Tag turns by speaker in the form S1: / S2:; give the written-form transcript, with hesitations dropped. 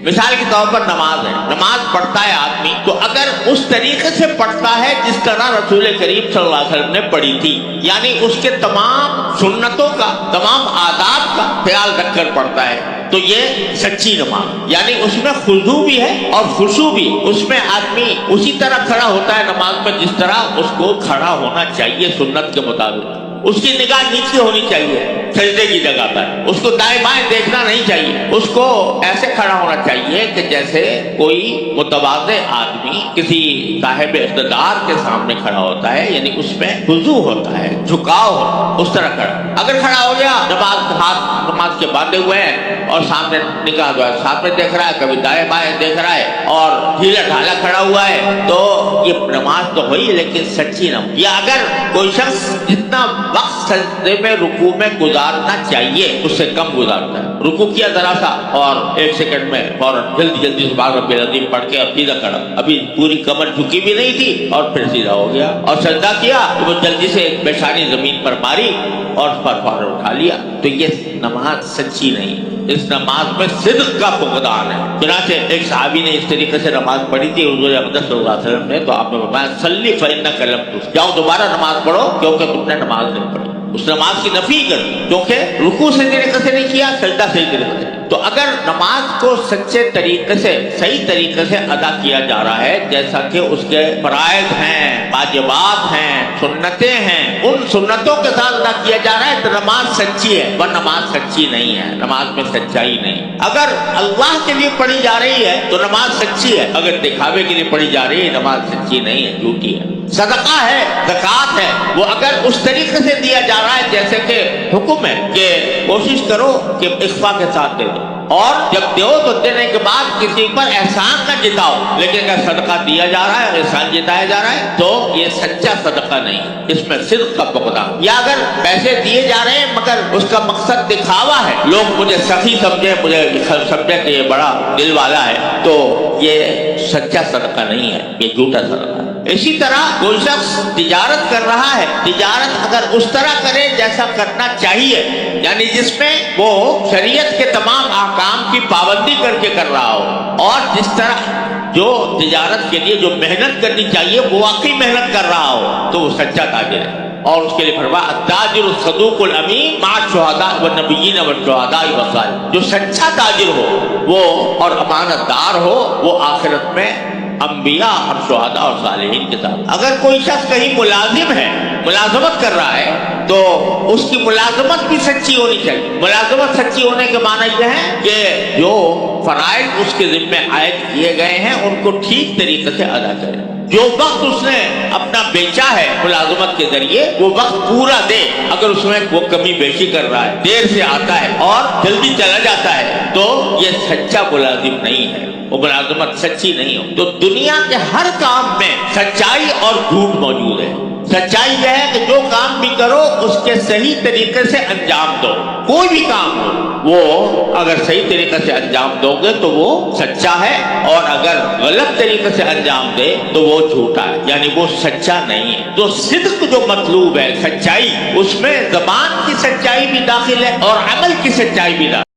S1: مثال کے طور پر نماز ہے، نماز پڑھتا ہے آدمی تو اگر اس طریقے سے پڑھتا ہے جس طرح رسول کریم صلی اللہ علیہ وسلم نے پڑھی تھی، یعنی اس کے تمام سنتوں کا، تمام آداب کا خیال رکھ کر پڑھتا ہے، تو یہ سچی نماز، یعنی اس میں خضوع بھی ہے اور خشوع بھی، اس میں آدمی اسی طرح کھڑا ہوتا ہے نماز میں جس طرح اس کو کھڑا ہونا چاہیے سنت کے مطابق، اس کی نگاہ نیچے ہونی چاہیے سجدے کی جگہ پر، اس کو دائیں بائیں دیکھنا نہیں چاہیے، اس کو ایسے کھڑا ہونا چاہیے کہ جیسے کوئی متواضع آدمی کسی صاحب اقتدار کے سامنے کھڑا ہوتا ہے، یعنی اس میں خضوع ہوتا ہے، جھکاؤ ہو، اس طرح کھڑا۔ اگر کھڑا ہو گیا نماز کے باندھے ہوئے ہیں اور سامنے نگاہ جو ہے سامنے دیکھ رہا ہے، کبھی دائیں بائیں دیکھ رہا ہے اور ڈھیلا ڈھالا کھڑا ہوا ہے، تو یہ نماز تو ہوئی لیکن سچی نماز۔ یا اگر کوئی شخص جتنا وقت سجدے میں رکوع میں گزارنا چاہیے اس سے کم گزارتا ہے، رکوع کیا ذرا سا اور 1 سیکنڈ میں فوراً جلدی سبحان ربی العظیم پڑھ کے اور سیدھا کھڑا، ابھی پوری کمر جھکی بھی نہیں تھی اور پھر سیدھا ہو گیا، اور سجدہ کیا تو وہ جلدی سے پیشانی زمین پر ماری اور فوراً اٹھا لیا، تو یہ نماز سچی نہیں، اس نماز میں صدق کا فقدان ہے۔ چنانچہ ایک صحابی نے اس طریقے سے نماز پڑھی تھی حضور اقدس صلی اللہ علیہ وسلم نے، تو آپ نے فرمایا صلی فإنک لم تصلی، جاؤ دوبارہ نماز پڑھو کیونکہ تم نے نماز نہیں پڑھی، اس نماز کی نفی کر، کیونکہ رکوع صحیح طریقے سے نہیں کیا، سجدہ صحیح طریقے سے۔ تو اگر نماز کو سچے طریقے سے، صحیح طریقے سے ادا کیا جا رہا ہے جیسا کہ اس کے فرائض ہیں، واجبات ہیں، سنتیں ہیں، ان سنتوں کے ساتھ ادا کیا جا رہا ہے تو نماز سچی ہے، ورنہ نماز سچی نہیں ہے، نماز میں سچائی نہیں۔ اگر اللہ کے لیے پڑھی جا رہی ہے تو نماز سچی ہے، اگر دکھاوے کے لیے پڑھی جا رہی ہے نماز سچی نہیں ہے، جھوٹی ہے۔ صدقہ ہے، زکوٰۃ ہے، وہ اگر اس طریقے سے دیا جا رہا ہے جیسے کہ حکم ہے کہ کوشش کرو کہ اخفا کے ساتھ دے دو، اور جب دو تو دینے کے بعد کسی پر احسان نہ جتاؤ، لیکن اگر صدقہ دیا جا رہا ہے، احسان جتایا جا رہا ہے تو یہ سچا صدقہ نہیں، اس میں صدق کا فقدان۔ یا اگر پیسے دیے جا رہے ہیں مگر اس کا مقصد دکھاوا ہے، لوگ مجھے سخی سمجھے، مجھے سمجھے کہ یہ بڑا دل والا ہے، تو یہ سچا صدقہ نہیں ہے، یہ جھوٹا صدقہ ہے۔ اسی طرح کوئی شخص تجارت کر رہا ہے، تجارت اگر اس طرح کرے جیسا کرنا چاہیے، یعنی جس میں وہ شریعت کے تمام احکام کی پابندی کر کے کر رہا ہو، اور جس طرح جو تجارت کے لیے جو محنت کرنی چاہیے وہ واقعی محنت کر رہا ہو، تو وہ سچا تاجر ہے۔ اور اس کے لیے فرمایا التاجر الصدوق الامین مع الشہداء والنبیین والشہداء والصالحین، جو سچا تاجر ہو وہ اور امانت دار ہو وہ آخرت میں انبیاء اور شہداء اور صالحین کے ساتھ۔ اگر کوئی شخص کہیں ملازم ہے، ملازمت کر رہا ہے، تو اس کی ملازمت بھی سچی ہونی چاہیے۔ ملازمت سچی ہونے کے معنی یہ ہے کہ جو فرائض اس کے ذمہ عائد کیے گئے ہیں ان کو ٹھیک طریقے سے ادا کرے، جو وقت اس نے اپنا بیچا ہے ملازمت کے ذریعے وہ وقت پورا دے۔ اگر اس میں وہ کمی بیشی کر رہا ہے، دیر سے آتا ہے اور جلدی چلا جاتا ہے، تو یہ سچا ملازم نہیں ہے، وہ ملازمت سچی نہیں ہو۔ تو دنیا کے ہر کام میں سچائی اور جھوٹ موجود ہے۔ سچائی یہ ہے کہ جو کام بھی کرو اس کے صحیح طریقے سے انجام دو، کوئی بھی کام ہو وہ اگر صحیح طریقے سے انجام دو گے تو وہ سچا ہے، اور اگر غلط طریقے سے انجام دے تو وہ جھوٹا ہے، یعنی وہ سچا نہیں ہے۔ تو صدق جو مطلوب ہے، سچائی، اس میں زبان کی سچائی بھی داخل ہے اور عمل کی سچائی بھی داخل ہے۔